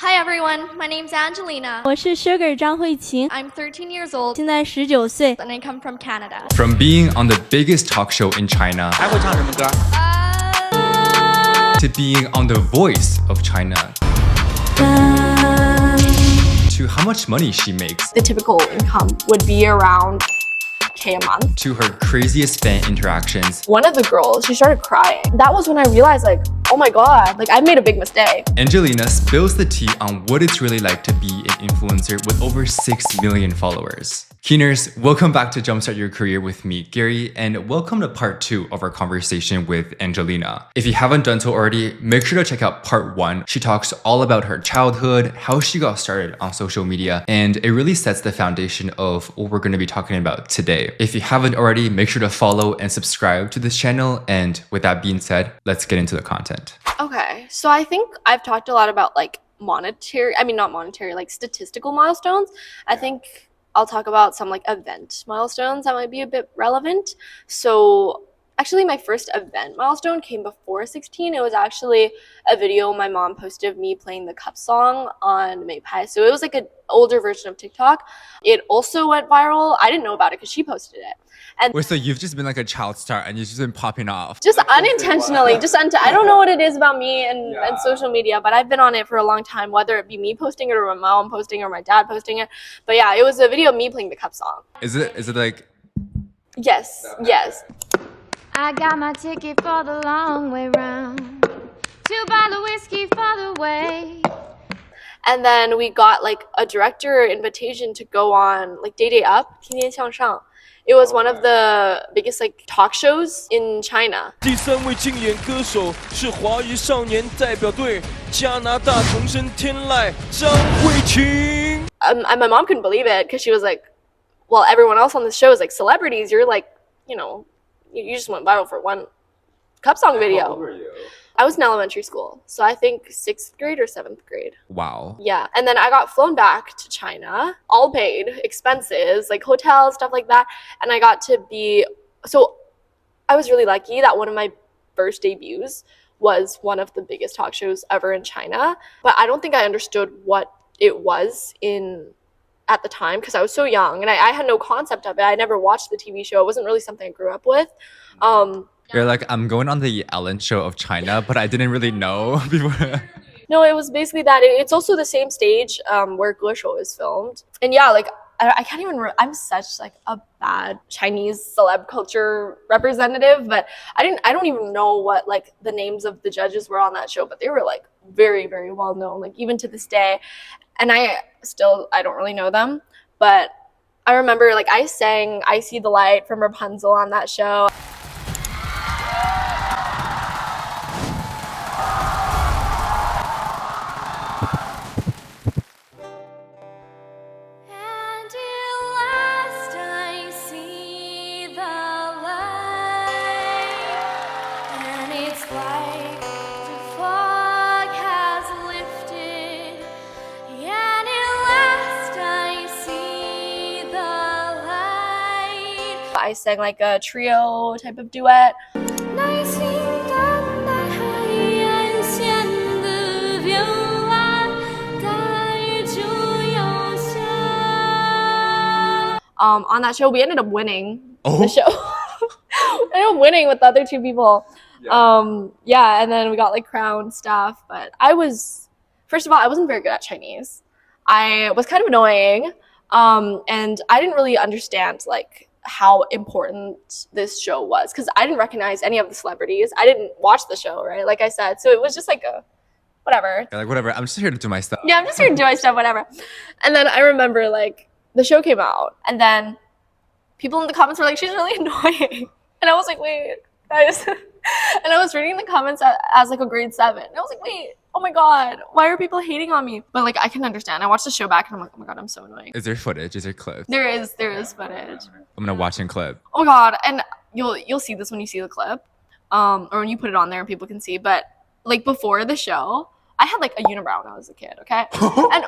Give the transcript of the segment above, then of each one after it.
Hi everyone, my name's Angelina. 我是 Sugar 张慧琴， I'm 13 years old 现在19岁。 and I come from Canada. From being on the biggest talk show in China 还会唱什么歌？ to being on The Voice of China to how much money she makes The typical income would be around K a month. to her craziest fan interactions. One of the girls, she started crying. That was when I realized, like, oh my god, like I've made a big mistake. Angelina spills the tea on what it's really like to be an influencer with over 6 million followers. Keeners, welcome back to Jumpstart Your Career with me, Gary, and welcome to part 2 of our conversation with Angelina. If you haven't done so already, make sure to check out part 1. She talks all about her childhood, how she got started on social media, and it really sets the foundation of what we're going to be talking about today. If you haven't already, make sure to follow and subscribe to this channel, and with that being said, let's get into the content. Okay, so I think I've talked a lot about like like statistical milestones. I think I'll talk about some like event milestones that might be a bit relevant. So actually my first event milestone came before 16. It was actually a video my mom posted of me playing the cup song on Meipai. So it was like an older version of TikTok. It also went viral. I didn't know about it because she posted it. And Wait, so you've just been like a child star and you've just been popping off? just unintentionally, I don't know what it is about me and social media, but I've been on it for a long time, whether it be me posting it or my mom posting it or my dad posting it. But yeah, it was a video of me playing the cup song. Is it like... Yes. I got my ticket for the long way round. 2 bottle of whiskey for the way. And then we got like a director invitation to go on like Day Day Up, 天天向上. It was one of the biggest like talk shows in China. 第3位竞演歌手是华语少年代表队加拿大重生天籁张慧琴。 And my mom couldn't believe it because she was like, well, everyone else on the show is like celebrities. You're like, you know, you just went viral for one cup song video. How old were you? I was in elementary school, so I think 6th grade or 7th grade. Wow. Yeah, and then I got flown back to China, all paid, expenses, like hotels, stuff like that. And I got to be, so I was really lucky that one of my first debuts was one of the biggest talk shows ever in China. But I don't think I understood what it was at the time because I was so young and I had no concept of it. I never watched the TV show. It wasn't really something I grew up with. You're like, I'm going on the Ellen show of China, but I didn't really know before. No, it was basically that. It's also the same stage where 歌手 is filmed. And yeah, like I can't even. I'm such like a bad Chinese celeb culture representative, but I don't even know what like the names of the judges were on that show, but they were like very, very well known, like even to this day. And I don't really know them, but I remember like I sang "I See the Light" from Rapunzel on that show. I sang like a trio type of duet. On that show, we ended up winning the show. We ended up winning with the other 2 people. Yeah, and then we got like crowned stuff. But first of all, I wasn't very good at Chinese. I was kind of annoying, and I didn't really understand like how important this show was because I didn't recognize any of the celebrities. I didn't watch the show, right? Like I said, so it was just like a whatever. You're like, whatever, I'm just here to do my stuff. Yeah, I'm just here to do my stuff, whatever. And then I remember like the show came out and then people in the comments were like, she's really annoying. And I was like, wait, guys. And I was reading the comments as like a grade 7. And I was like, wait, oh my god, why are people hating on me? But like I can understand. I watched the show back and I'm like, oh my god, I'm so annoying. Is there footage? Is there clips? There is footage. I'm gonna watch and clip. Oh my god, and you'll see this when you see the clip. Or when you put it on there and people can see. But like before the show, I had like a unibrow when I was a kid, okay? And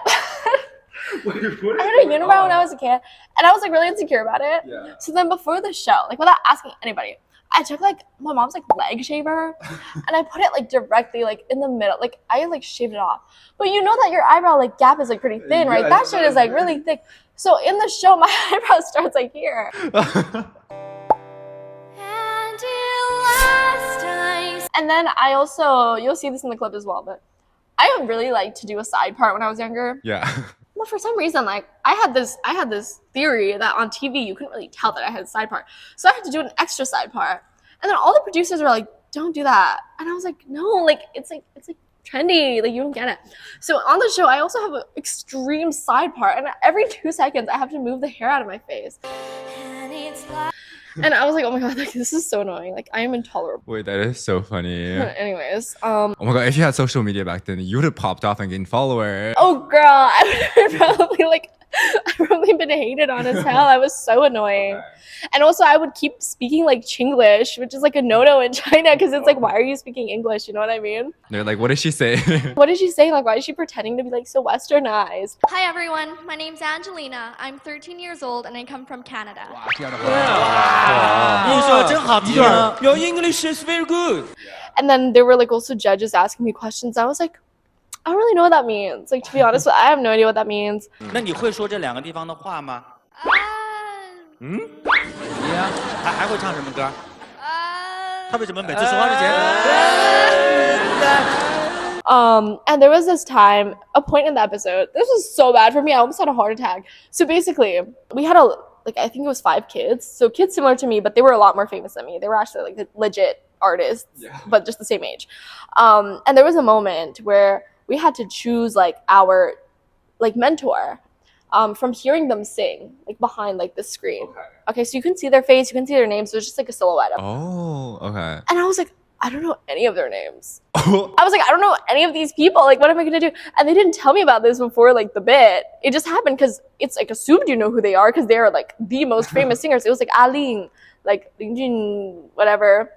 I had a unibrow when I was a kid, and I was like really insecure about it. Yeah. So then before the show, like without asking anybody, I took like my mom's like leg shaver and I put it like directly like in the middle. Like I like shaved it off. But you know that your eyebrow like gap is like pretty thin, right? That shit is like really thick. So in the show, my eyebrow starts like here. And then I also, you'll see this in the clip as well, but I really liked to do a side part when I was younger. Yeah. Well, for some reason, like I had this theory that on TV you couldn't really tell that I had a side part, so I had to do an extra side part. And then all the producers were like, "Don't do that," and I was like, "No, like it's like trendy, like you don't get it." So on the show, I also have an extreme side part, and every 2 seconds I have to move the hair out of my face. And I was like, oh my god, like this is so annoying. Like I am intolerable. Wait, that is so funny. Anyways, oh my god, if you had social media back then, you would have popped off and gained followers. oh girl, I would have probably like I've probably been hated on as hell. I was so annoying. And also I would keep speaking like Chinglish, which is like a no-no in China because it's like, why are you speaking English? You know what I mean? They're like, what did she say? What is she saying? Like, why is she pretending to be like so westernized? Hi everyone, my name's Angelina. I'm 13 years old and I come from Canada. Your English is very good. And then there were like also judges asking me questions. I was like, I don't really know what that means. Like to be honest, I have no idea what that means. 那你会说这两个地方的话吗？你呀，还会唱什么歌？他为什么每次说话之前？And there was this time, a point in the episode. This was so bad for me. I almost had a heart attack. So basically, we had I think it was 5 kids. So kids similar to me, but they were a lot more famous than me. They were actually like legit artists, but just the same age. And there was a moment where we had to choose like our like mentor from hearing them sing like behind like the screen. Okay, so you can see their face, you can see their names. So it's just like a silhouette of them. Oh, okay. And I was like, I don't know any of their names. I was like, I don't know any of these people. Like, what am I gonna do? And they didn't tell me about this before like the bit. It just happened because it's like assumed you know who they are because they are like the most famous singers. It was like Aling, like Ling Jun, whatever.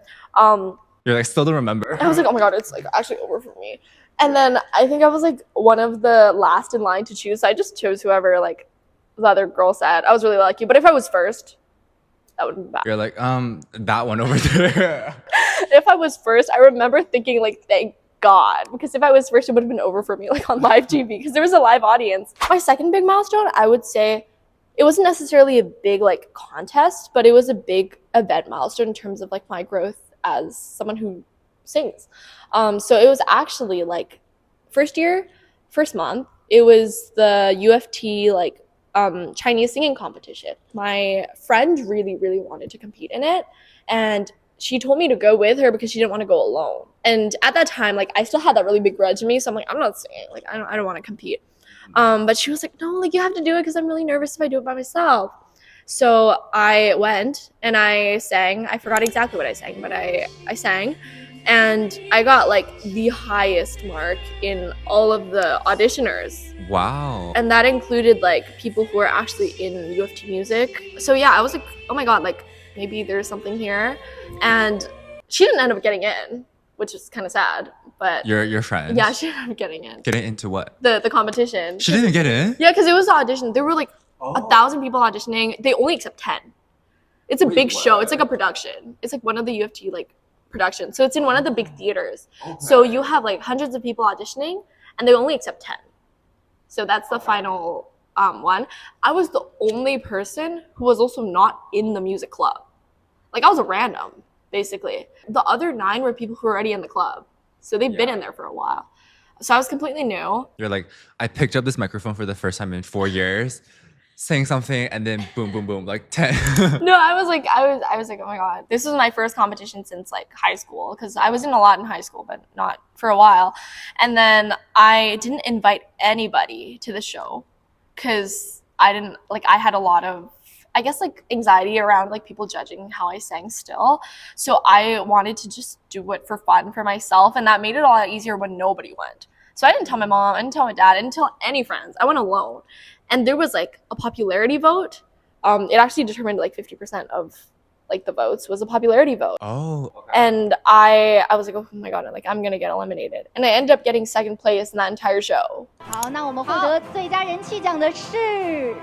You're like, still don't remember. I was like, oh my god, it's like actually over for me. And then I think I was like one of the last in line to choose. So I just chose whoever like the other girl said. I was really lucky. But if I was first, that would have been bad. You're like, that one over there. If I was first, I remember thinking like, thank God. Because if I was first, it would have been over for me like on live TV because there was a live audience. My second big milestone, I would say, it wasn't necessarily a big like contest, but it was a big event milestone in terms of like my growth as someone who sings. So it was actually like first month, it was the UofT like Chinese singing competition. My friend really, really wanted to compete in it. And she told me to go with her because she didn't want to go alone. And at that time, like I still had that really big grudge in me. So I'm like, I'm not singing. Like I don't want to compete. But she was like, no, like you have to do it because I'm really nervous if I do it by myself. So I went and I sang. I forgot exactly what I sang, but I sang. And I got like the highest mark in all of the auditioners. Wow. And that included like people who are actually in UofT music. So yeah, I was like, oh my god, like maybe there's something here. And she didn't end up getting in, which is kind of sad. But your friend? Yeah, she ended up getting in. Getting into what? The competition. She didn't get in? Yeah, because it was the audition. There were like 1,000 people auditioning. They only accept 10. It's a big show. It's like a production. It's like one of the UofT like production. So it's in one of the big theaters. So you have like hundreds of people auditioning and they only accept 10. So that's the final one. I was the only person who was also not in the music club. Like I was a random, basically. The other 9 were people who were already in the club. So they've been in there for a while. So I was completely new. You're like, I picked up this microphone for the first time in 4 years, saying something, and then boom, boom, boom, like 10. No, I was like, oh my god, this was my first competition since like high school because I was in a lot in high school, but not for a while. And then I didn't invite anybody to the show because I had a lot of, I guess, like anxiety around like people judging how I sang still. So I wanted to just do it for fun for myself, and that made it a lot easier when nobody went. So I didn't tell my mom, I didn't tell my dad, I didn't tell any friends. I went alone. And there was like a popularity vote. It actually determined like 50% of like the votes was a popularity vote. Oh, okay. And I was like, oh my god, like I'm gonna get eliminated. And I ended up getting second place in that entire show. 好，那我们获得最佳人气奖的是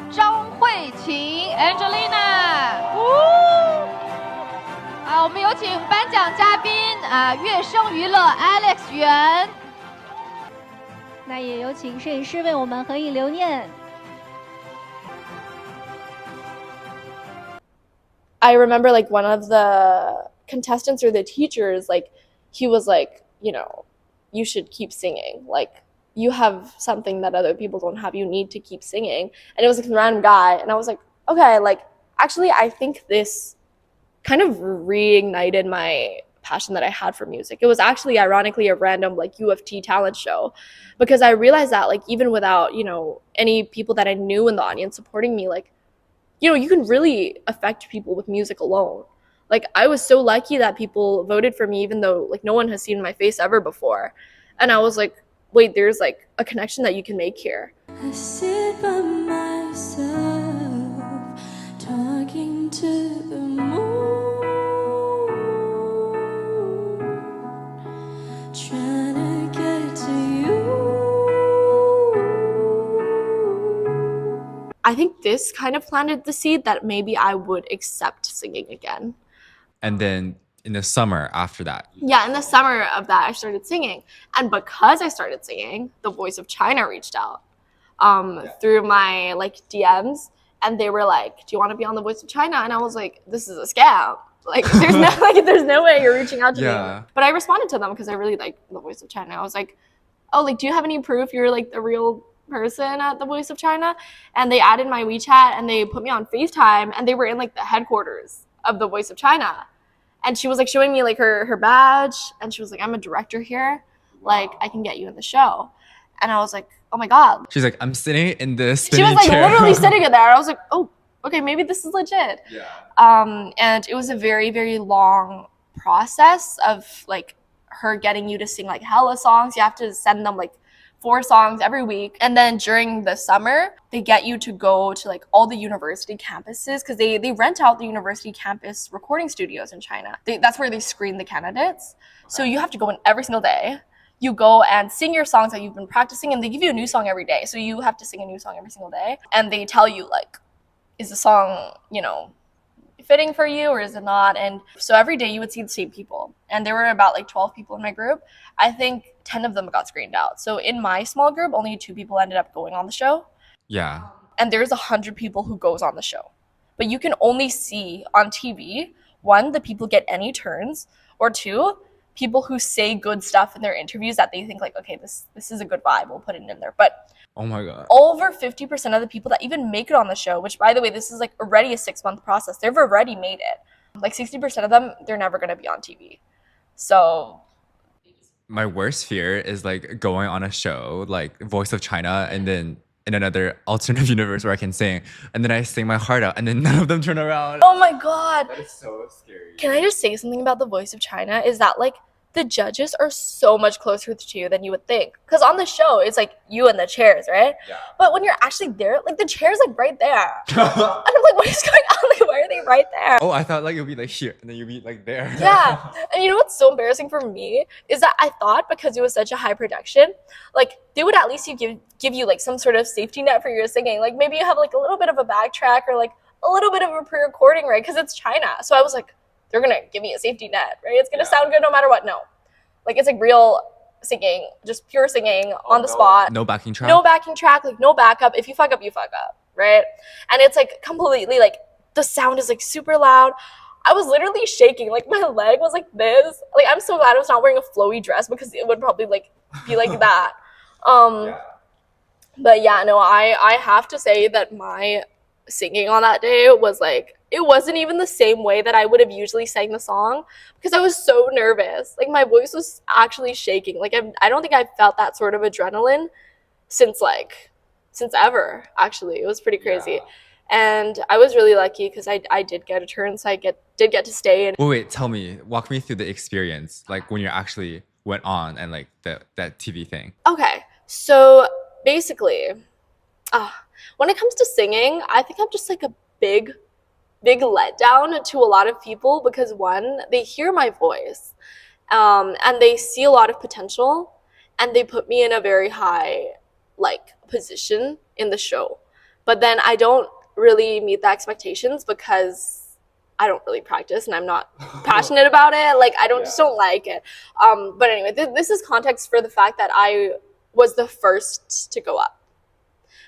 张慧琴 Angelina。好，我们有请颁奖嘉宾乐声娱乐 Alex 袁。那也有请摄影师为我们合影留念。I remember like one of the contestants or the teachers, like he was like, you know, you should keep singing. Like you have something that other people don't have. You need to keep singing. And it was like a random guy. And I was like, okay, like actually I think this kind of reignited my passion that I had for music. It was actually ironically a random like UofT talent show, because I realized that like even without, you know, any people that I knew in the audience supporting me, like, you know, you can really affect people with music alone. Like I was so lucky that people voted for me even though like no one has seen my face ever before. And I was like, wait, there's like a connection that you can make here. I sit by myself talking to the moon, trying to get to you. I think this kind of planted the seed that maybe I would accept singing again. And then in the summer after that. Yeah, in the summer of that, I started singing. And because I started singing, the Voice of China reached out through my like DMs. And they were like, do you want to be on the Voice of China? And I was like, this is a scam. Like there's no way you're reaching out to me. But I responded to them because I really like the Voice of China. I was like, oh, like, do you have any proof you're like the real person at the Voice of China? And they added my WeChat and they put me on FaceTime, and they were in like the headquarters of the Voice of China. And she was like showing me like her badge, and she was like, I'm a director here. Like I can get you in the show. And I was like, oh my God. She's like, I'm sitting in this She was like literally sitting in there. I was like, oh, okay, maybe this is legit. Yeah. And it was a very, very long process of like her getting you to sing like hella songs. You have to send them like 4 songs every week. And then during the summer, they get you to go to like all the university campuses, because they rent out the university campus recording studios in China. That's where they screen the candidates. So you have to go in every single day. You go and sing your songs that you've been practicing, and they give you a new song every day. So you have to sing a new song every single day. And they tell you like, is the song, you know, fitting for you or is it not? And so every day you would see the same people. And there were about like 12 people in my group. I think 10 of them got screened out. So in my small group, only 2 people ended up going on the show. Yeah. And there's 100 people who goes on the show. But you can only see on TV, 1, the people get any turns, or 2, people who say good stuff in their interviews that they think like, okay, this is a good vibe, we'll put it in there. But oh my God, over 50% of the people that even make it on the show, which by the way, this is like already a 6-month process, they've already made it. Like 60% of them, they're never going to be on TV. So my worst fear is like going on a show like Voice of China and then in another alternative universe where I can sing, and then I sing my heart out and then none of them turn around. oh my God, That is so scary. can I just say something about the Voice of China is that like the judges are so much closer to you than you would think. Because on the show, it's like you and the chairs, right? Yeah. But when you're actually there, like the chair's like right there. And I'm like, what is going on? Like, why are they right there? Oh, I thought like you'll be like here and then you'll be like there. Yeah. And you know what's so embarrassing for me is that I thought because it was such a high production, like they would at least give you like some sort of safety net for your singing. Like maybe you have like a little bit of a backtrack or like a little bit of a pre-recording, right? Because it's China. So I was like, they're going to give me a safety net, right? It's going to sound good no matter what. No. Like it's like real singing, just pure singing on the spot. No backing track? No backing track, like no backup. If you fuck up, you fuck up, right? And it's like completely like the sound is like super loud. I was literally shaking. Like my leg was like this. Like I'm so glad I was not wearing a flowy dress because it would probably like be like that. But yeah, no, I have to say that my singing on that day was like, it wasn't even the same way that I would have usually sang the song because I was so nervous. Like my voice was actually shaking. Like I don't think I felt that sort of adrenaline since ever, actually. It was pretty crazy. Yeah. And I was really lucky because I did get a turn, so I did get to stay. And wait, tell me, walk me through the experience, like when you actually went on and like that TV thing. Okay, so basically, when it comes to singing, I think I'm just like a big letdown to a lot of people because 1, they hear my voice and they see a lot of potential and they put me in a very high like position in the show. But then I don't really meet the expectations because I don't really practice and I'm not passionate about it. Like I just don't like it. But anyway, this is context for the fact that I was the first to go up.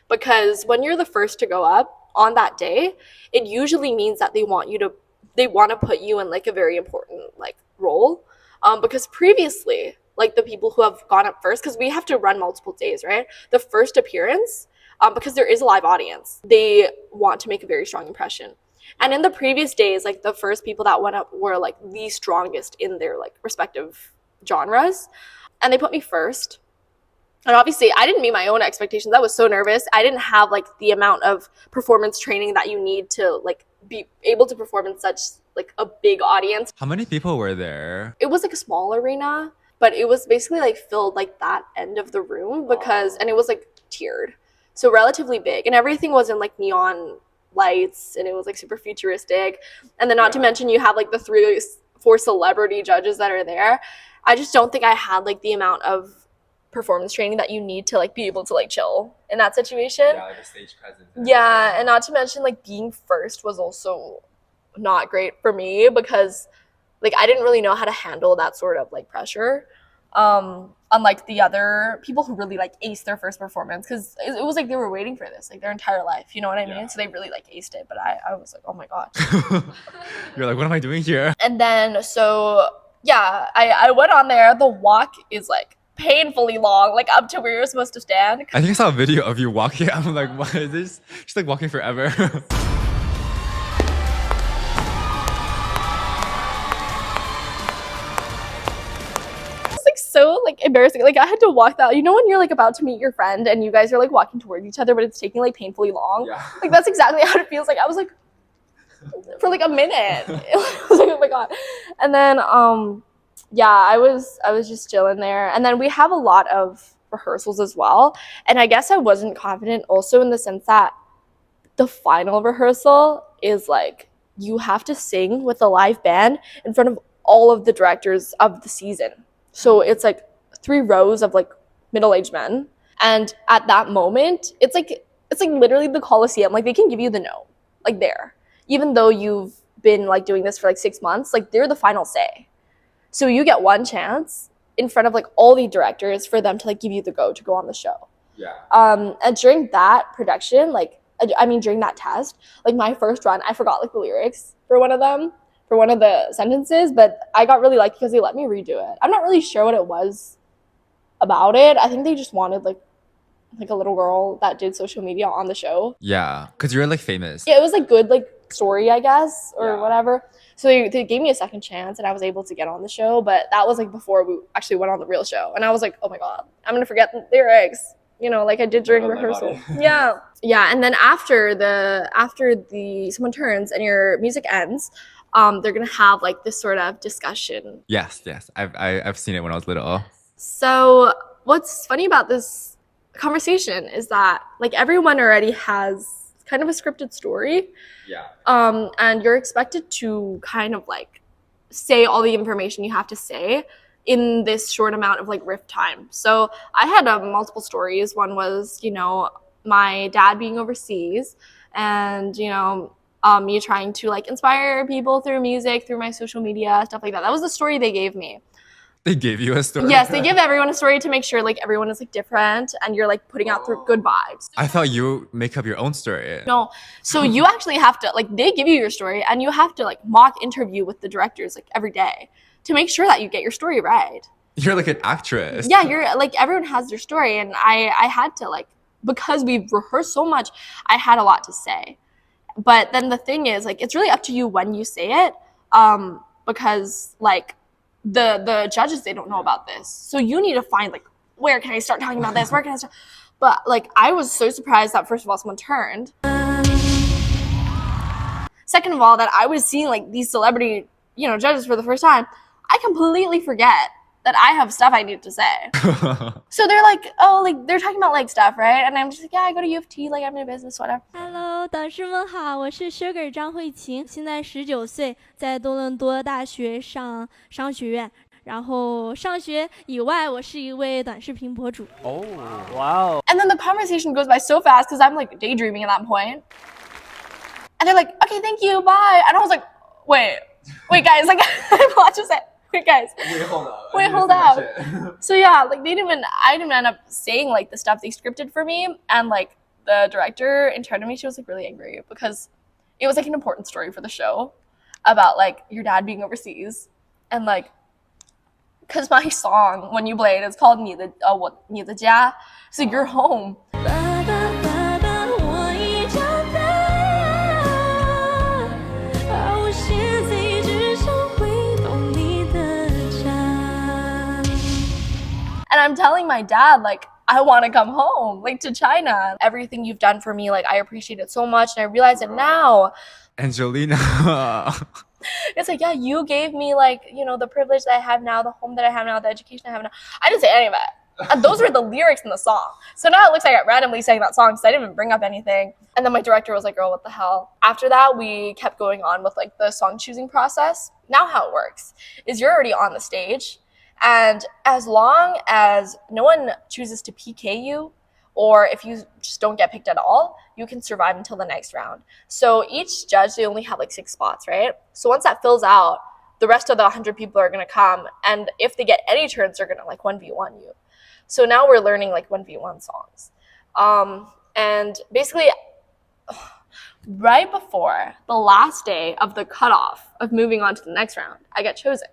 Because when you're the first to go up on that day, it usually means that they want to put you in like a very important like role. Because previously, like the people who have gone up first, because we have to run multiple days, right? The first appearance, because there is a live audience, they want to make a very strong impression. And in the previous days, like the first people that went up were like the strongest in their like respective genres. And they put me first. And obviously I didn't meet my own expectations. I was so nervous. I didn't have like the amount of performance training that you need to like be able to perform in such like a big audience. How many people were there? It was like a small arena, but it was basically like filled like that end of the room because, and it was like tiered. So relatively big, and everything was in like neon lights, and it was like super futuristic. And then not to mention you have like the 4 celebrity judges that are there. I just don't think I had like the amount of performance training that you need to like be able to like chill in that situation. Yeah, like a stage presence. Yeah, and not to mention like being first was also not great for me because like I didn't really know how to handle that sort of like pressure. Unlike the other people who really like aced their first performance, because it was like they were waiting for this like their entire life, you know what I mean? So they really like aced it, but I was like, oh my god. You're like, what am I doing here? And then so yeah, I went on there. The walk is like painfully long, like up to where you're supposed to stand. I think I saw a video of you walking. I'm like, what is this? She's like walking forever. So like embarrassing. Like I had to walk that, you know, when you're like about to meet your friend and you guys are like walking towards each other, but it's taking like painfully long. Yeah. Like that's exactly how it feels. Like I was like for like a minute. It was like, oh my god. And then yeah, I was just chilling there. And then we have a lot of rehearsals as well. And I guess I wasn't confident also in the sense that the final rehearsal is like you have to sing with a live band in front of all of the directors of the season. So it's like 3 rows of like middle-aged men. And at that moment, it's like literally the Coliseum. Like they can give you the no, like there. Even though you've been like doing this for like 6 months, like they're the final say. So you get one chance in front of like all the directors for them to like give you the go to go on the show. Yeah. And during that production, like, I mean, during that test, like my first run, I forgot like the lyrics for one of them. For one of the sentences, but I got really lucky because they let me redo it. I'm not really sure what it was about it. I think they just wanted like a little girl that did social media on the show. Yeah, because you're like famous. Yeah, it was like good like story, I guess, or whatever. So they gave me a second chance and I was able to get on the show, but that was like before we actually went on the real show. And I was like, oh my god, I'm gonna forget the lyrics, you know, like I did during rehearsal. Yeah. And then after the someone turns and your music ends, they're gonna have like this sort of discussion. Yes. I've seen it when I was little. So what's funny about this conversation is that like everyone already has kind of a scripted story. Yeah. And you're expected to kind of like say all the information you have to say in this short amount of like riff time. So I had multiple stories. One was, you know, my dad being overseas and, you know, me trying to like inspire people through music, through my social media, stuff like that. That was the story they gave me. They gave you a story? Yes, they give everyone a story to make sure like everyone is like different and you're like putting out through good vibes. I thought you make up your own story. No, so you actually have to like, they give you your story and you have to like mock interview with the directors like every day to make sure that you get your story right. You're like an actress. Yeah, you're like, everyone has their story, and I had to like, because we've rehearsed so much, I had a lot to say. But then the thing is, like, it's really up to you when you say it, because like the judges, they don't know about this. So you need to find like, where can I start talking about this? Where can I start? But like, I was so surprised that first of all, someone turned. Second of all, that I was seeing like these celebrity, you know, judges for the first time. I completely forget that I have stuff I need to say. So they're like, oh, like they're talking about like stuff, right? And I'm just like, yeah, I go to UofT, like I'm in a business, whatever. Hello， 导师们好，我是 Sugar 张慧琴，现在19岁，在多伦多大学上商学院。然后上学以外，我是一位短视频博主。Oh, wow. And then the conversation goes by so fast because I'm like daydreaming at that point. And they're like, okay, thank you, bye. And I was like, wait guys, like I watched it. Wait guys. Wait, hold up. So yeah, like I didn't end up saying like the stuff they scripted for me, and like the director in front of me, she was like really angry because it was like an important story for the show about like your dad being overseas, and like because my song when you play it is called 你的家, so you're home. And I'm telling my dad, like, I want to come home, like, to China. Everything you've done for me, like, I appreciate it so much. And I realize it now. Angelina. It's like, yeah, you gave me, like, you know, the privilege that I have now, the home that I have now, the education I have now. I didn't say any of it. And those were the lyrics in the song. So now it looks like I randomly sang that song because I didn't even bring up anything. And then my director was like, girl, what the hell? After that, we kept going on with, like, the song choosing process. Now how it works is you're already on the stage. And as long as no one chooses to PK you, or if you just don't get picked at all, you can survive until the next round. So each judge, they only have like 6 spots, right? So once that fills out, the rest of the 100 people are going to come. And if they get any turns, they're going to like 1v1 you. So now we're learning like 1v1 songs. And basically, right before the last day of the cutoff of moving on to the next round, I get chosen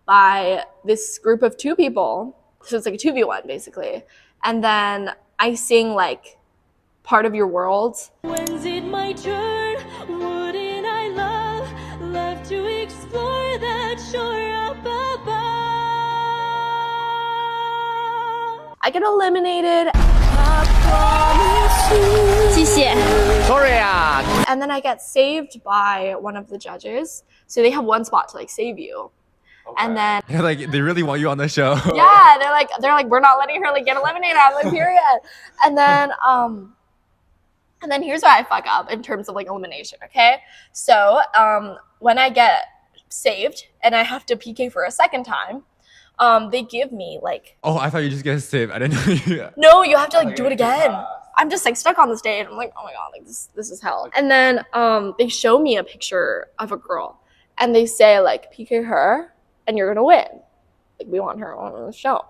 by this group of 2 people. So it's like a 2v1 basically. And then I sing like Part of Your World. When's it my turn? Wouldn't I love to explore that shore up above? I get eliminated. Sorry. And then I get saved by one of the judges. So they have 1 spot to like save you. Okay. And then they're like, they really want you on the show. Yeah, they're like, we're not letting her like get eliminated. I'm like, period. And then here's where I fuck up in terms of like elimination. Okay, so when I get saved and I have to PK for a second time, they give me like. Oh, I thought you just get saved. I didn't know you. No, you have to like do it again. I'm just like stuck on the stage. I'm like, oh my god, like this is hell. And then they show me a picture of a girl, and they say like PK her. And you're gonna win. Like we want her on the show.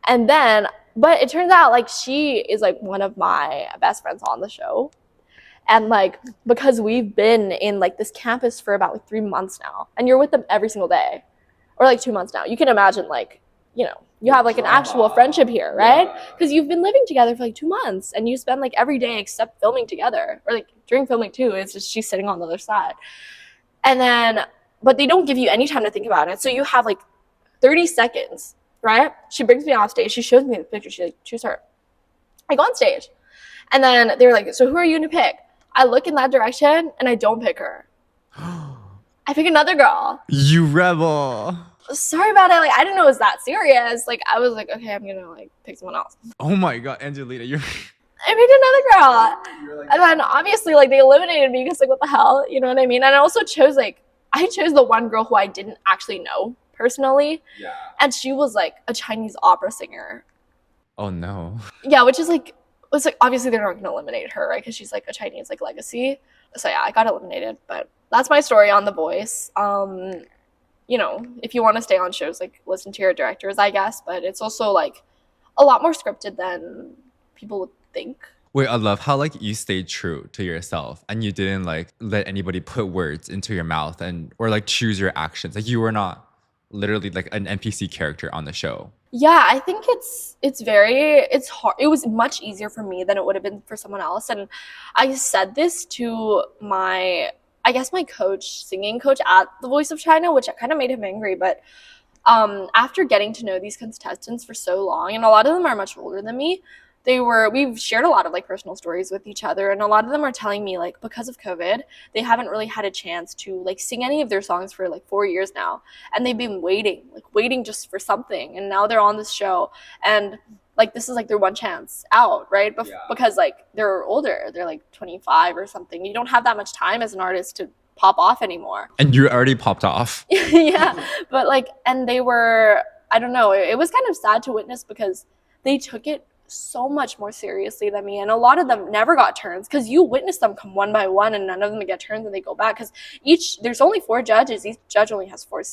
And then, but it turns out like she is like one of my best friends on the show. And like because we've been in like this campus for about like 3 months now, and you're with them every single day, or like 2 months now. You can imagine like, you know, you have like an actual friendship here, right? Because you've been living together for like 2 months, and you spend like every day except filming together, or like during filming too. It's just she's sitting on the other side, and then. But they don't give you any time to think about it. So you have like 30 seconds, right? She brings me off stage. She shows me the picture. She's like, choose her. I go on stage. And then they're like, so who are you going to pick? I look in that direction and I don't pick her. I pick another girl. You rebel. Sorry about it. Like, I didn't know it was that serious. Like, I was like, okay, I'm going to like pick someone else. Oh my God, Angelina, you're... I picked another girl. And then obviously like they eliminated me because like, what the hell? You know what I mean? And I also chose the one girl who I didn't actually know personally. Yeah. And she was like a Chinese opera singer. Oh no. Yeah, which is like, it's like obviously they're not going to eliminate her, right? Because she's like a Chinese like legacy. So yeah, I got eliminated. But that's my story on The Voice. You know, if you want to stay on shows, like listen to your directors, I guess. But it's also like a lot more scripted than people would think. Wait, I love how like you stayed true to yourself and you didn't like let anybody put words into your mouth or like choose your actions. Like you were not literally like an NPC character on the show. Yeah, I think it's hard. It was much easier for me than it would have been for someone else. And I said this to my coach, singing coach at The Voice of China, which kind of made him angry. But after getting to know these contestants for so long, and a lot of them are much older than me, we've shared a lot of like personal stories with each other, and a lot of them are telling me like because of COVID they haven't really had a chance to like sing any of their songs for like 4 years now, and they've been waiting just for something, and now they're on this show, and like this is like their one chance out, right? Because like they're older, they're like 25 or something. You don't have that much time as an artist to pop off anymore. And you already popped off. Yeah, but like, and they were, I don't know, it was kind of sad to witness because they took it so much more seriously than me, and a lot of them never got turns because you witness them come one by one and none of them get turns and they go back because there's only 4 judges. Each judge only has 6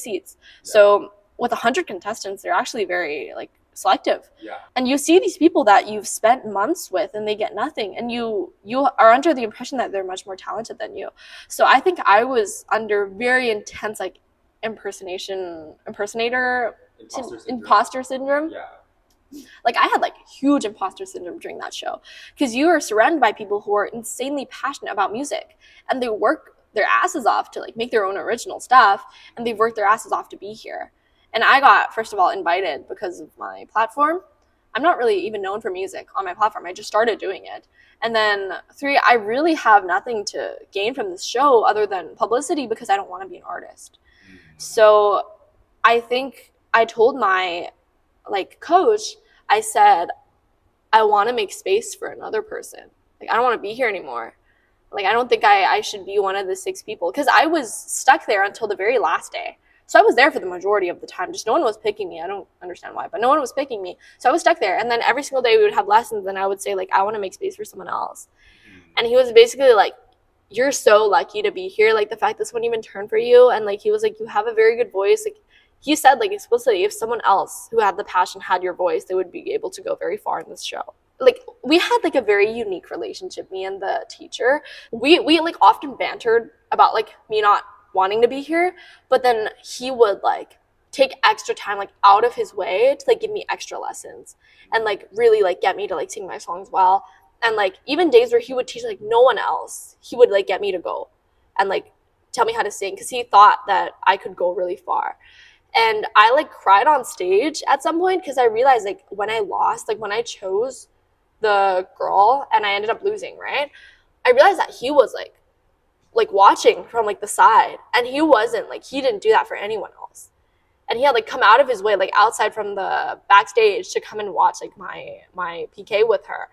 seats. So with 100 contestants, they're actually very like selective. And you see these people that you've spent months with and they get nothing, and you are under the impression that they're much more talented than you. So I think I was under very intense like imposter syndrome. Like I had like huge imposter syndrome during that show because you are surrounded by people who are insanely passionate about music, and they work their asses off to like make their own original stuff, and they've worked their asses off to be here. And I got, first of all, invited because of my platform. I'm not really even known for music on my platform. I just started doing it. And then 3, I really have nothing to gain from this show other than publicity because I don't want to be an artist. So I think I told my like coach, I said, I want to make space for another person. Like I don't want to be here anymore. Like I don't think I should be one of the 6 people because I was stuck there until the very last day. So I was there for the majority of the time. Just no one was picking me. I don't understand why, but no one was picking me. So I was stuck there. And then every single day we would have lessons and I would say like, I want to make space for someone else. And he was basically like, you're so lucky to be here. Like the fact this wouldn't even turn for you. And like, he was like, you have a very good voice. Like he said like explicitly, if someone else who had the passion had your voice, they would be able to go very far in this show. Like we had like a very unique relationship, me and the teacher. We like often bantered about like me not wanting to be here, but then he would like take extra time like out of his way to like give me extra lessons and like really like get me to like sing my songs well. And like even days where he would teach like no one else, he would like get me to go and like tell me how to sing because he thought that I could go really far. And I like cried on stage at some point because I realized like when I lost, like when I chose the girl and I ended up losing, right, I realized that he was like watching from like the side, and he wasn't like, he didn't do that for anyone else, and he had like come out of his way like outside from the backstage to come and watch like my PK with her.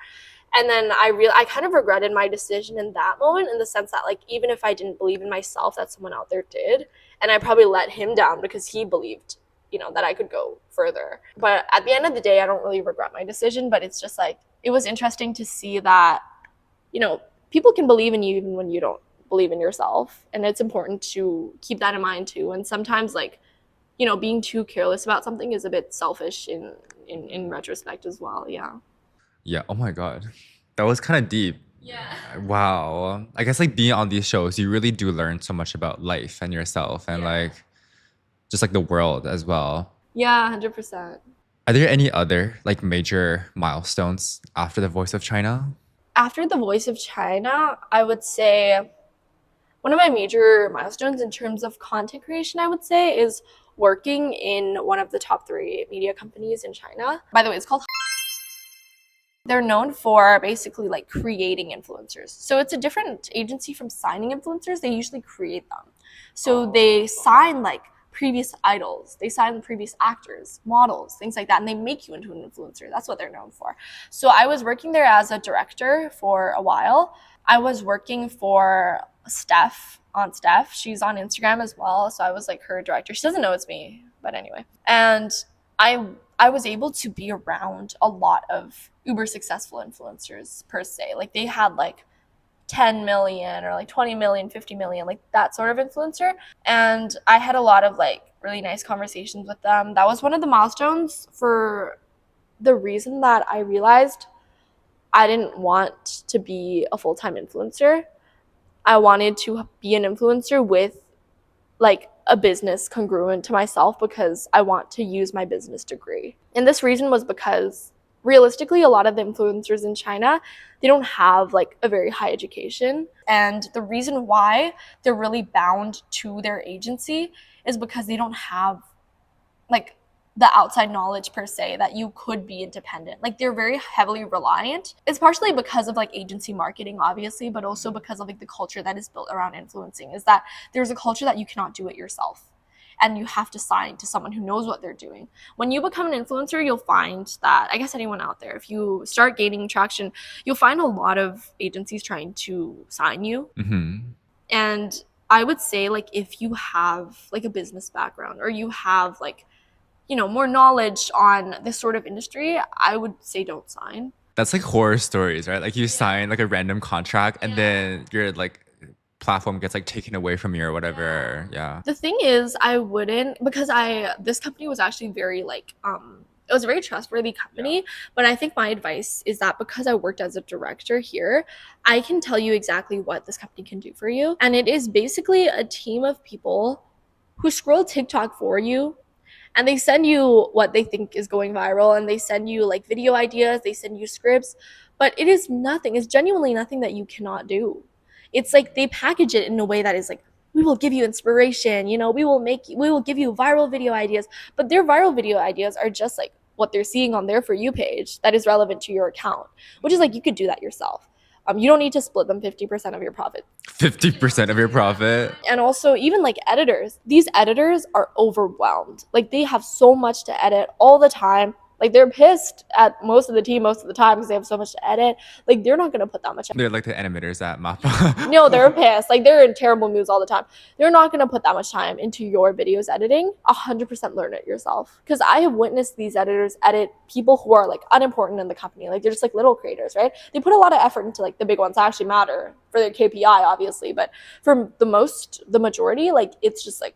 And then I kind of regretted my decision in that moment, in the sense that like even if I didn't believe in myself, that someone out there did, and I probably let him down because he believed, you know, that I could go further. But at the end of the day, I don't really regret my decision, but it's just like it was interesting to see that, you know, people can believe in you even when you don't believe in yourself, and it's important to keep that in mind too. And sometimes like, you know, being too careless about something is a bit selfish in retrospect as well. Yeah, oh my god, that was kind of deep. Wow. I guess like being on these shows, you really do learn so much about life and yourself and like just like the world as well. 100%. Are there any other like major milestones after The Voice of China? After The Voice of China, I would say one of my major milestones in terms of content creation, I would say, is working in one of the top 3 media companies in China. By the way, it's called. They're known for basically like creating influencers. So it's a different agency from signing influencers. They usually create them. So they sign like previous idols, they sign previous actors, models, things like that, and they make you into an influencer. That's what they're known for. So I was working there as a director for a while. I was working for Steph. She's on Instagram as well. So I was like her director. She doesn't know it's me, but anyway. And I was able to be around a lot of uber successful influencers per se. Like they had like 10 million or like 20 million, 50 million, like that sort of influencer. And I had a lot of like really nice conversations with them. That was one of the milestones for the reason that I realized I didn't want to be a full-time influencer. I wanted to be an influencer with like a business congruent to myself because I want to use my business degree. And this reason was because realistically, a lot of the influencers in China, they don't have like a very high education. And the reason why they're really bound to their agency is because they don't have like the outside knowledge per se that you could be independent. Like they're very heavily reliant. It's partially because of like agency marketing, obviously, but also because of like the culture that is built around influencing, is that there's a culture that you cannot do it yourself. And you have to sign to someone who knows what they're doing. When you become an influencer, you'll find that, I guess anyone out there, if you start gaining traction, you'll find a lot of agencies trying to sign you. And I would say like if you have like a business background or you have like more knowledge on this sort of industry, I would say don't sign. That's like horror stories, right? Like you sign like a random contract and then your like platform gets like taken away from you or whatever. Yeah. The thing is, I wouldn't, because this company was actually very like it was a very trustworthy company, but I think my advice is that because I worked as a director here, I can tell you exactly what this company can do for you. And it is basically a team of people who scroll TikTok for you, and they send you what they think is going viral, and they send you like video ideas, they send you scripts, but it is nothing. It's genuinely nothing that you cannot do. It's like they package it in a way that is like, we will give you inspiration, we will give you viral video ideas, but their viral video ideas are just like what they're seeing on their For You page that is relevant to your account, which is like, you could do that yourself. You don't need to split them 50% of your profit. 50% of your profit. And also, even like editors, these editors are overwhelmed. Like they have so much to edit all the time. Like they're pissed at most of the team most of the time because they have so much to edit. Like they're not gonna put that much. They're like the animators at Mappa. No, they're pissed. Like they're in terrible moods all the time. They're not gonna put that much time into your videos editing. 100% learn it yourself. Because I have witnessed these editors edit people who are like unimportant in the company. Like they're just like little creators, right? They put a lot of effort into like the big ones that actually matter for their KPI, obviously. But for the majority, like it's just like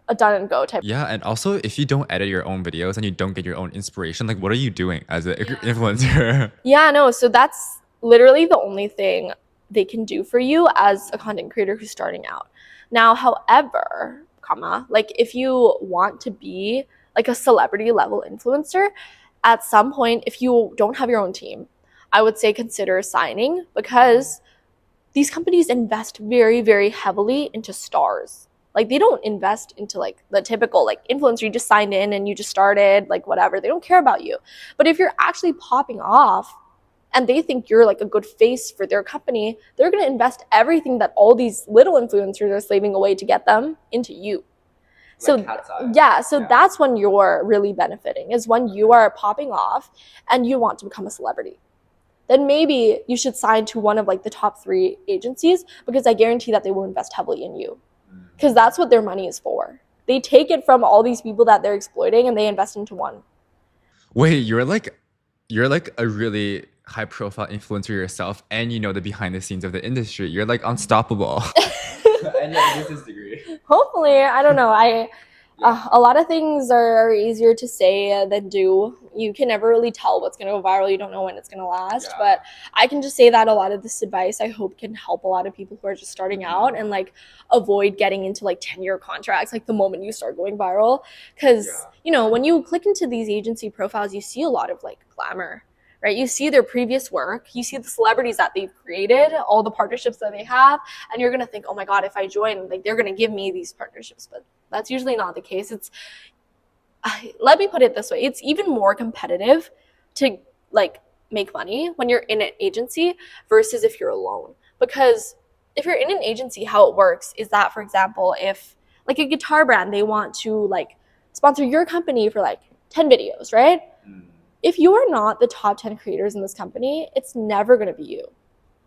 a done and go type. Yeah, and also if you don't edit your own videos and you don't get your own inspiration, like what are you doing as an influencer? Yeah, no, so that's literally the only thing they can do for you as a content creator who's starting out. Now, however, like if you want to be like a celebrity level influencer, at some point, if you don't have your own team, I would say consider signing, because these companies invest very, very heavily into stars. Like they don't invest into like the typical like influencer, you just signed in and you just started, like whatever. They don't care about you. But if you're actually popping off and they think you're like a good face for their company, they're going to invest everything that all these little influencers are slaving away to get them into you. So that's when you're really benefiting, is when you are popping off and you want to become a celebrity. Then maybe you should sign to one of like the top 3 agencies, because I guarantee that they will invest heavily in you. Because that's what their money is for. They take it from all these people that they're exploiting and they invest into one. Wait, you're like a really high profile influencer yourself, and you know the behind the scenes of the industry. You're like unstoppable. And you have a business degree. Hopefully, I don't know. A lot of things are easier to say than do. You can never really tell what's going to go viral. You don't know when it's going to last. Yeah. But I can just say that a lot of this advice, I hope, can help a lot of people who are just starting out and like avoid getting into like 10-year contracts like the moment you start going viral. Because, when you click into these agency profiles, you see a lot of like glamour. Right? You see their previous work, you see the celebrities that they've created, all the partnerships that they have, and you're going to think, oh my God, if I join, like they're going to give me these partnerships. But that's usually not the case. Let me put it this way. It's even more competitive to like make money when you're in an agency versus if you're alone. Because if you're in an agency, how it works is that, for example, if like a guitar brand, they want to like sponsor your company for like 10 videos, right? If you are not the top 10 creators in this company, it's never going to be you,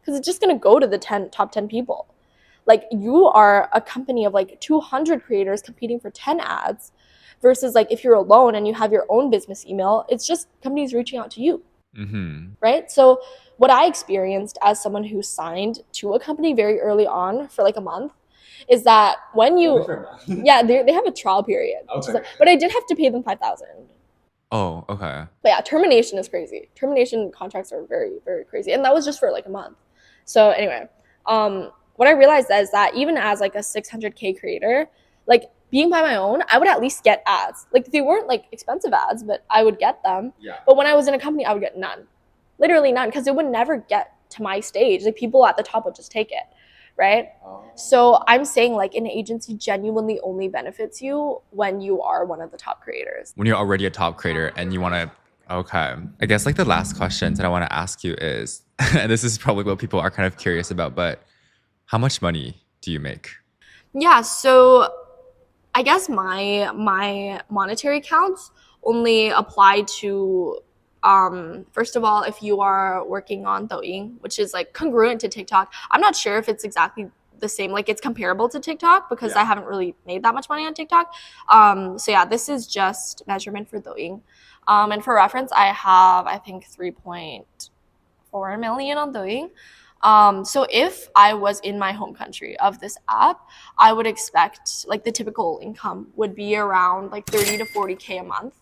because it's just going to go to the top 10 people. Like you are a company of like 200 creators competing for 10 ads versus like if you're alone and you have your own business email, it's just companies reaching out to you. Right? So what I experienced as someone who signed to a company very early on for like a month is that when you, they have a trial period, but I did have to pay them $5,000. Oh, okay. But yeah, termination is crazy. Termination contracts are very, very crazy. And that was just for like a month. So anyway, what I realized is that even as like a 600K creator, like being by my own, I would at least get ads. Like they weren't like expensive ads, but I would get them. Yeah. But when I was in a company, I would get none. Literally none, because it would never get to my stage. Like people at the top would just take it. Right? So I'm saying like an agency genuinely only benefits you when you are one of the top creators. When you're already a top creator and you want to, okay. I guess like the last question that I want to ask you is, and this is probably what people are kind of curious about, but how much money do you make? Yeah, so I guess my monetary counts only apply to first of all, if you are working on Douyin, which is like congruent to TikTok. I'm not sure if it's exactly the same, like it's comparable to TikTok because I haven't really made that much money on TikTok. So yeah, this is just measurement for Douyin. And for reference, I have, I think, 3.4 million on Douyin. So if I was in my home country of this app, I would expect like the typical income would be around like 30 to 40K a month.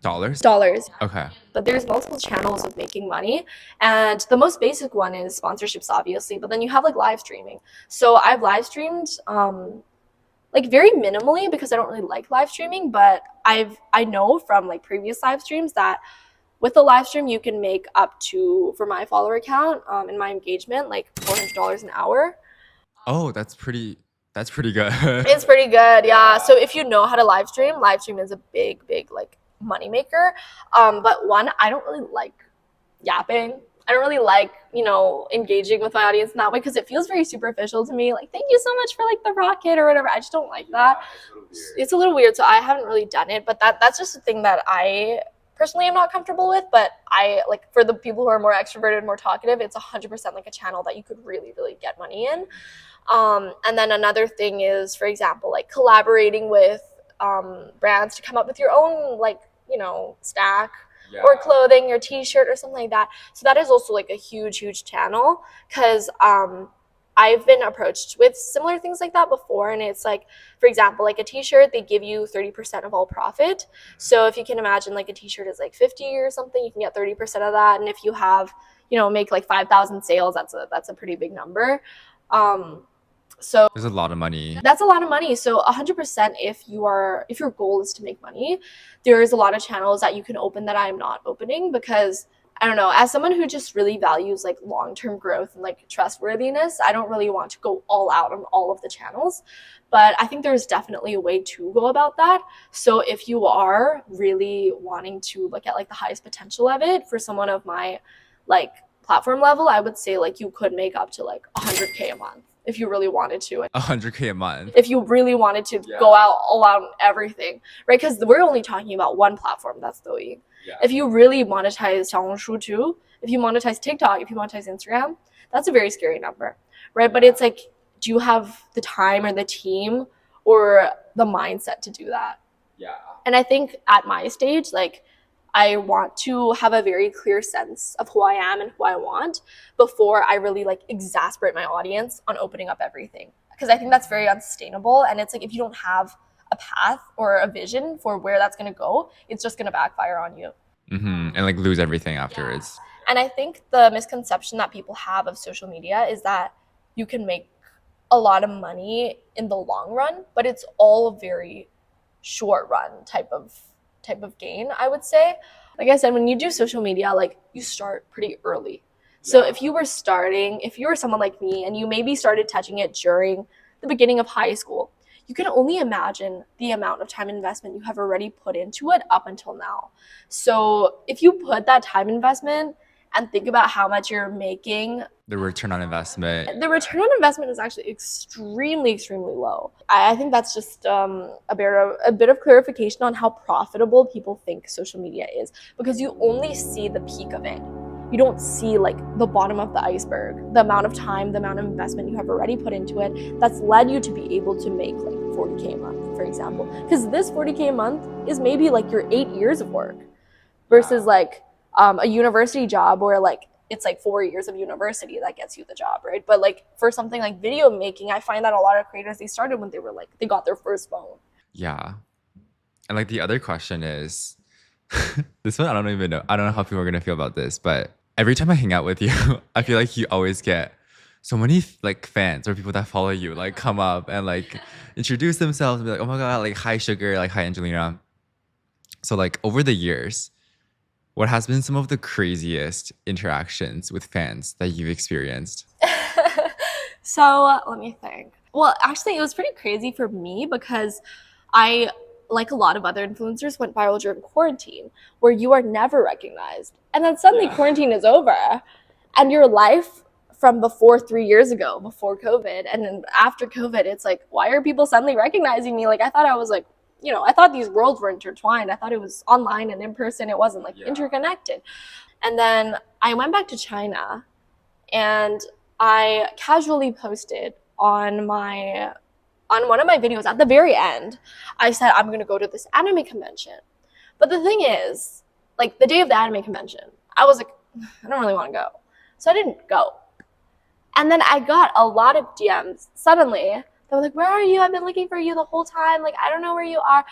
Dollars? Dollars. Okay. But there's multiple channels of making money, and the most basic one is sponsorships, obviously, but then you have like live streaming. So I've live streamed like very minimally because I don't really like live streaming, but I know from like previous live streams that with the live stream you can make up to, for my follower count in my engagement, like $400 an hour. Oh, that's pretty good. It's pretty good, yeah. So if you know how to live stream is a big like money maker. But one, I don't really like yapping. I don't really like, you know, engaging with my audience in that way because it feels very superficial to me. Like, thank you so much for like the rocket or whatever. I just don't like that. It's a little weird, so I haven't really done it. But that's just a thing that I personally am not comfortable with. But I like, for the people who are more extroverted, more talkative, it's 100% like a channel that you could really get money in. And then another thing is, for example, like collaborating with brands to come up with your own, like, you know, stack or clothing, your t-shirt or something like that. So that is also like a huge channel because I've been approached with similar things like that before. And it's like, for example, like a t-shirt, they give you 30% of all profit. So if you can imagine like a t-shirt is like 50 or something, you can get 30% of that. And if you have, you know, make like 5,000 sales, that's a pretty big number. So there's a lot of money. That's a lot of money. So 100%, if your goal is to make money, there is a lot of channels that you can open that I'm not opening because I don't know, as someone who just really values like long-term growth and like trustworthiness, I don't really want to go all out on all of the channels. But I think there's definitely a way to go about that. So if you are really wanting to look at like the highest potential of it for someone of my like platform level, I would say like you could make up to like 100K a month. If you really wanted to. 100K a month. If you really wanted to go out all out on everything, right? Because we're only talking about one platform, that's Douyin. If you really monetize Xiaohongshu too, if you monetize TikTok, if you monetize Instagram, that's a very scary number, right? But it's like, do you have the time or the team or the mindset to do that? Yeah. And I think at my stage, like, I want to have a very clear sense of who I am and who I want before I really like exasperate my audience on opening up everything. Because I think that's very unsustainable. And it's like, if you don't have a path or a vision for where that's going to go, it's just going to backfire on you. And like lose everything afterwards. Yeah. And I think the misconception that people have of social media is that you can make a lot of money in the long run, but it's all very short run type of gain, I would say. Like I said, when you do social media, like you start pretty early. So if you were someone like me and you maybe started touching it during the beginning of high school, you can only imagine the amount of time investment you have already put into it up until now. So if you put that time investment and think about how much you're making, the return on investment is actually extremely low. I think that's just a bit of clarification on how profitable people think social media is, because you only see the peak of it. You don't see like the bottom of the iceberg, the amount of time, the amount of investment you have already put into it that's led you to be able to make like 40K a month, for example. Because this 40K a month is maybe like your 8 years of work versus like a university job where like it's like 4 years of university that gets you the job, right? But like for something like video making, I find that a lot of creators, they started when they got their first phone. Yeah. And like the other question is, this one, I don't even know. I don't know how people are going to feel about this, but every time I hang out with you, I feel like you always get so many like fans or people that follow you, like come up and like introduce themselves and be like, oh my God, like, hi Sugar, like, hi Angelina. So like over the years, what has been some of the craziest interactions with fans that you've experienced? So let me think. Well, actually, it was pretty crazy for me because I, like a lot of other influencers, went viral during quarantine, where you are never recognized. And then suddenly quarantine is over and your life from before 3 years ago, before COVID, and then after COVID, it's like, why are people suddenly recognizing me? Like, I thought I was like, you know, I thought these worlds were intertwined. I thought it was online and in person. It wasn't like interconnected. And then I went back to China and I casually posted on one of my videos at the very end, I said I'm gonna go to this anime convention. But the thing is, like the day of the anime convention, I was like, I don't really want to go. So I didn't go. And then I got a lot of DMs suddenly. They were like, where are you? I've been looking for you the whole time. Like, I don't know where you are.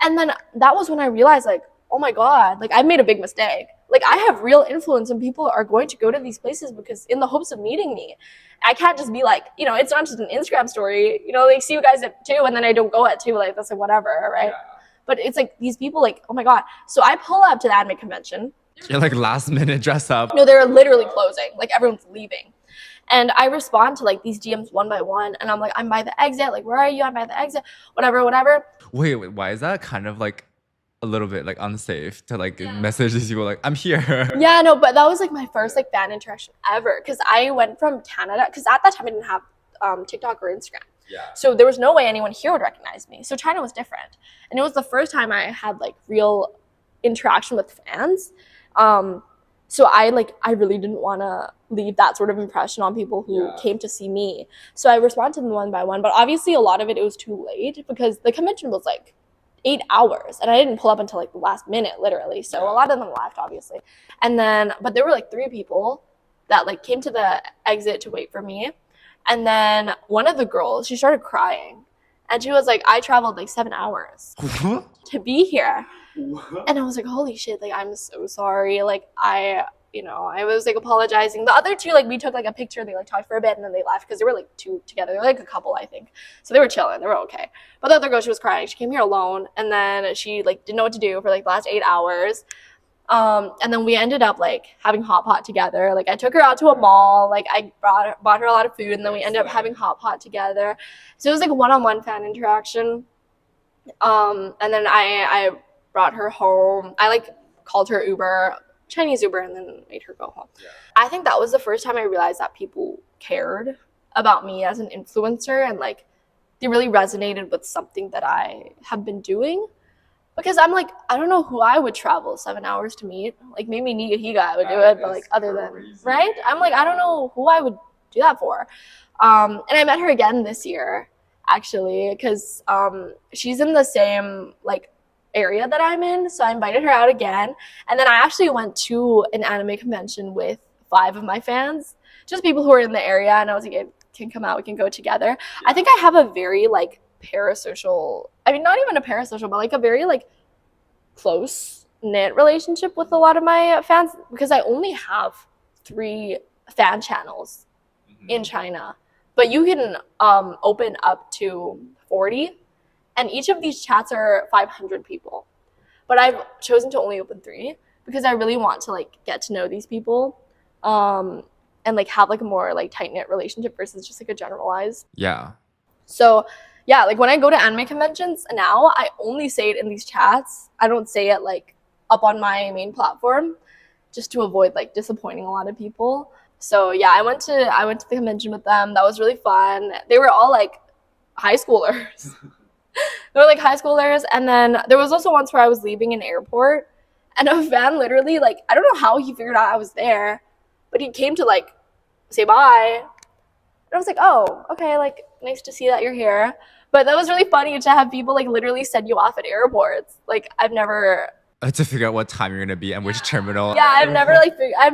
And then that was when I realized, like, oh my God, like I made a big mistake. Like I have real influence and people are going to go to these places because in the hopes of meeting me. I can't just be like, you know, it's not just an Instagram story, you know, like see you guys at 2 and then I don't go at 2, like that's like whatever, right? Yeah. But it's like these people like, oh my God. So I pull up to the anime convention. You're like last minute dress up. No, they're literally closing. Like everyone's leaving. And I respond to like these DMs one by one. And I'm like, I'm by the exit. Like, where are you? I'm by the exit. Whatever. Wait, why is that kind of like a little bit like unsafe to like message these people like, I'm here? Yeah, no, but that was like my first like fan interaction ever. Because I went from Canada. Because at that time I didn't have TikTok or Instagram. Yeah. So there was no way anyone here would recognize me. So China was different. And it was the first time I had like real interaction with fans. So I really didn't want to leave that sort of impression on people who came to see me. So I responded to them one by one, but obviously a lot of it was too late because the convention was like 8 hours and I didn't pull up until like the last minute, literally. So a lot of them left, obviously. And then, but there were like 3 people that like came to the exit to wait for me. And then one of the girls, she started crying and she was like, I traveled like 7 hours to be here. What? And I was like, holy shit, like, I'm so sorry. Like, I was like apologizing. The other 2, like, we took like a picture, they like talked for a bit and then they left because they were like 2 together. They were like a couple, I think. So they were chilling, they were okay. But the other girl, she was crying. She came here alone and then she like didn't know what to do for like the last 8 hours. And then we ended up like having hot pot together. Like I took her out to a mall, like I bought her a lot of food and then we ended up having hot pot together. So it was like a one-on-one fan interaction. And then I brought her home. I like called her Uber, Chinese Uber, and then made her go home. Yeah. I think that was the first time I realized that people cared about me as an influencer and like they really resonated with something that I have been doing. Because I'm like, I don't know who I would travel 7 hours to meet. Like maybe Nigahiga I would do it, but like other than, right? I'm like, I don't know who I would do that for. And I met her again this year, actually, because she's in the same like area that I'm in. So I invited her out again. And then I actually went to an anime convention with 5 of my fans, just people who are in the area. And I was like, it can come out, we can go together. Yeah. I think I have a very like parasocial, I mean, not even a parasocial, but like a very like close knit relationship with a lot of my fans because I only have 3 fan channels in China, but you can open up to 40 and each of these chats are 500 people, but I've chosen to only open 3 because I really want to like get to know these people and like have like a more like tight-knit relationship versus just like a generalized. Yeah. So yeah, like when I go to anime conventions now, I only say it in these chats. I don't say it like up on my main platform just to avoid like disappointing a lot of people. So yeah, I went to the convention with them. That was really fun. They were all like high schoolers. They were like high schoolers. And then there was also once where I was leaving an airport and a fan literally like, I don't know how he figured out I was there, but he came to like say bye. And I was like, oh, okay, like, nice to see that you're here. But that was really funny to have people, like, literally send you off at airports. Like, I've never... To figure out what time you're going to be and which terminal. Yeah, I've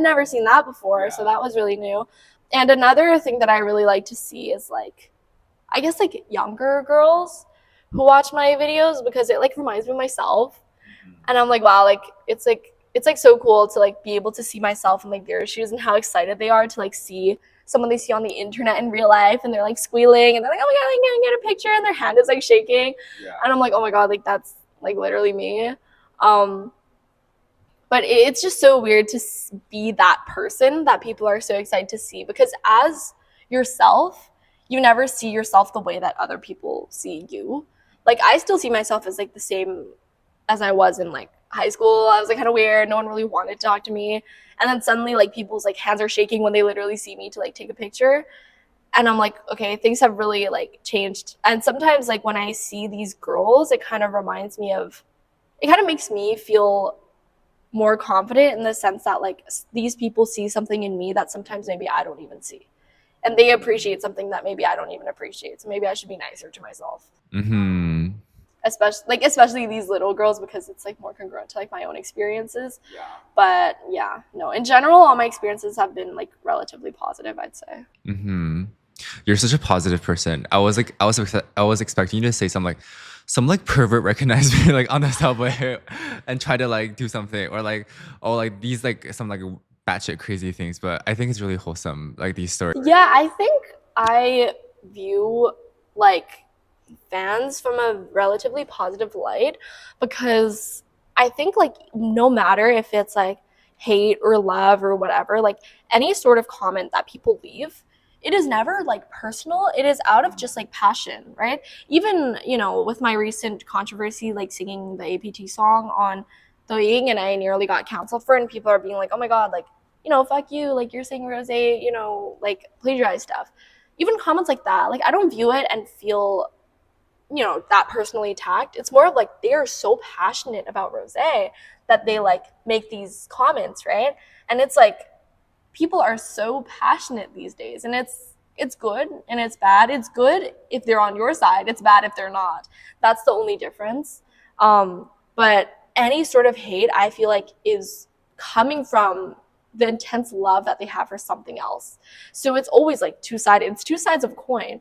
never seen that before, so that was really new. And another thing that I really like to see is, like, I guess, like, younger girls who watch my videos because it, like, reminds me of myself. And I'm like, wow, like, it's so cool to, like, be able to see myself in, like, their shoes and how excited they are to, like, see someone they see on the internet in real life and they're like squealing and they're like, oh my god, I can get a picture and their hand is like shaking. Yeah. And I'm like, oh my god, like that's like literally me. But it's just so weird to be that person that people are so excited to see because as yourself, you never see yourself the way that other people see you. Like I still see myself as like the same as I was in like high school. I was like kind of weird. No one really wanted to talk to me. And then suddenly like people's like hands are shaking when they literally see me to like take a picture. And I'm like, okay, things have really like changed. And sometimes like when I see these girls, it kind of reminds me of, it kind of makes me feel more confident in the sense that like these people see something in me that sometimes maybe I don't even see. and they appreciate something that maybe I don't even appreciate. So maybe I should be nicer to myself. Mm-hmm. Especially these little girls, because it's like more congruent to like my own experiences. Yeah. But yeah, no, in general, all my experiences have been like relatively positive, I'd say. Mm-hmm. You're such a positive person. I was expecting you to say some like pervert recognized me like on the subway and try to like do something, or like, oh, like these like some like batshit crazy things. But I think it's really wholesome, like these stories. Yeah, I think I view like fans from a relatively positive light, because I think like no matter if it's like hate or love or whatever, like any sort of comment that people leave, it is never like personal. It is out of just like passion, right? Even, you know, with my recent controversy, like singing the APT song on Douyin, and I nearly got canceled for it, and people are being like, oh my god, like, you know, fuck you, like you're saying Rose, you know, like plagiarize stuff. Even comments like that, like I don't view it and feel, you know, that personally attacked. It's more of like they are so passionate about Rose that they like make these comments, right? And it's like people are so passionate these days, and it's good and it's bad. It's good if they're on your side, it's bad if they're not. That's the only difference. But any sort of hate, I feel like, is coming from the intense love that they have for something else. So it's always like two-sided. It's two sides of a coin.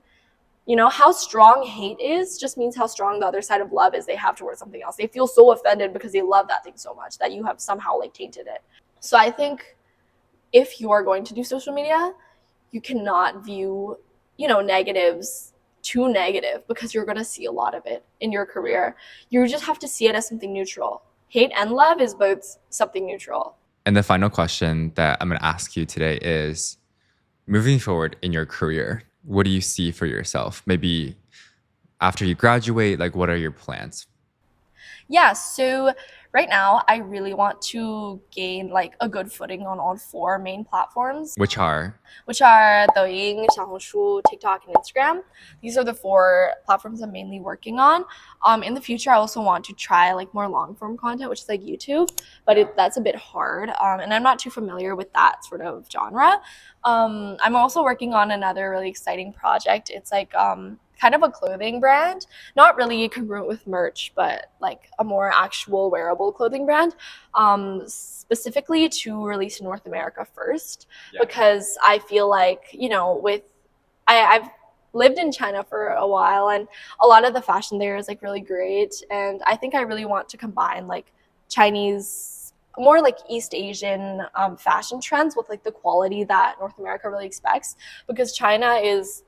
You know, how strong hate is just means how strong the other side of love is they have towards something else. They feel so offended because they love that thing so much that you have somehow like tainted it. So I think if you are going to do social media, you cannot view, you know, negatives too negative, because you're going to see a lot of it in your career. You just have to see it as something neutral. Hate and love is both something neutral. And the final question that I'm going to ask you today is, moving forward in your career, what do you see for yourself? Maybe after you graduate, like what are your plans? Yeah, so right now I really want to gain like a good footing on all 4 main platforms, Which are? Douyin, Xiaohongshu, TikTok, and Instagram. These are the 4 platforms I'm mainly working on. In the future, I also want to try like more long form content, which is like YouTube, but that's a bit hard, and I'm not too familiar with that sort of genre. I'm also working on another really exciting project. It's like kind of a clothing brand, not really congruent with merch, but like a more actual wearable clothing brand, specifically to release in North America first. Yeah. Because I feel like, you know, I've lived in China for a while, and a lot of the fashion there is like really great, and I think I really want to combine like Chinese, more like East Asian fashion trends with like the quality that North America really expects, because China is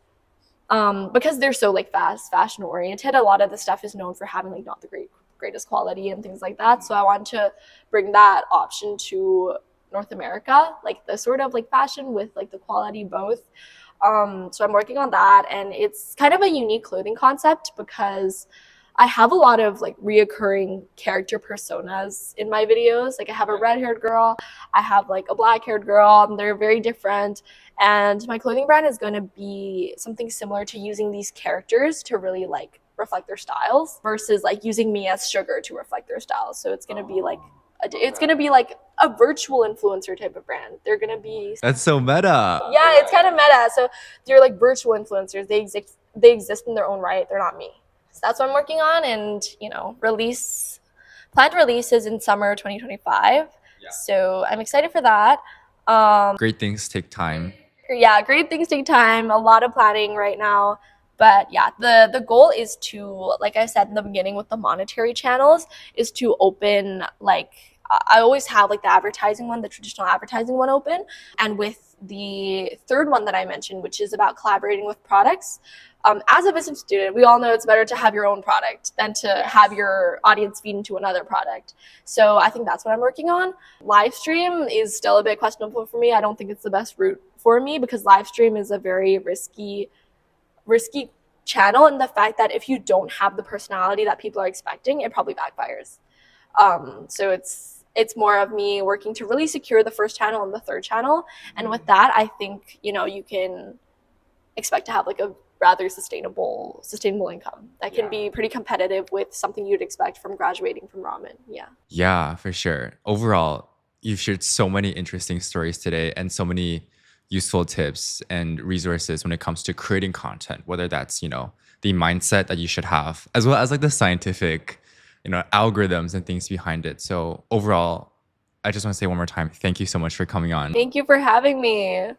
because they're so like fast fashion oriented, a lot of the stuff is known for having like not the greatest quality and things like that. So I want to bring that option to North America, like the sort of like fashion with like the quality both. So I'm working on that, and it's kind of a unique clothing concept because I have a lot of like reoccurring character personas in my videos. Like I have a red-haired girl, I have like a black-haired girl, and they're very different. And my clothing brand is going to be something similar to using these characters to really like reflect their styles versus like using me as sugar to reflect their styles. So it's going to be like a virtual influencer type of brand. They're going to be... That's so meta. Yeah, it's kind of meta. So they're like virtual influencers. They exist in their own right. They're not me. So that's what I'm working on, and you know, planned releases in summer 2025. Yeah. So I'm excited for that. Great things take time. Yeah, great things take time. A lot of planning right now. But yeah, the goal is to, like I said in the beginning with the monetary channels, is to open like, I always have like the advertising one, the traditional advertising one open. And with the third one that I mentioned, which is about collaborating with products, as a business student, we all know it's better to have your own product than to have your audience feed into another product. So I think that's what I'm working on. Live stream is still a bit questionable for me. I don't think it's the best route for me, because live stream is a very risky channel, and the fact that if you don't have the personality that people are expecting, it probably backfires. So it's more of me working to really secure the first channel and the third channel. And with that, I think, you know, you can expect to have like a rather sustainable income that can be pretty competitive with something you'd expect from graduating from ramen. Yeah, for sure. Overall, you've shared so many interesting stories today and so many useful tips and resources when it comes to creating content, whether that's, the mindset that you should have, as well as like the scientific, algorithms and things behind it. So overall, I just want to say one more time, thank you so much for coming on. Thank you for having me.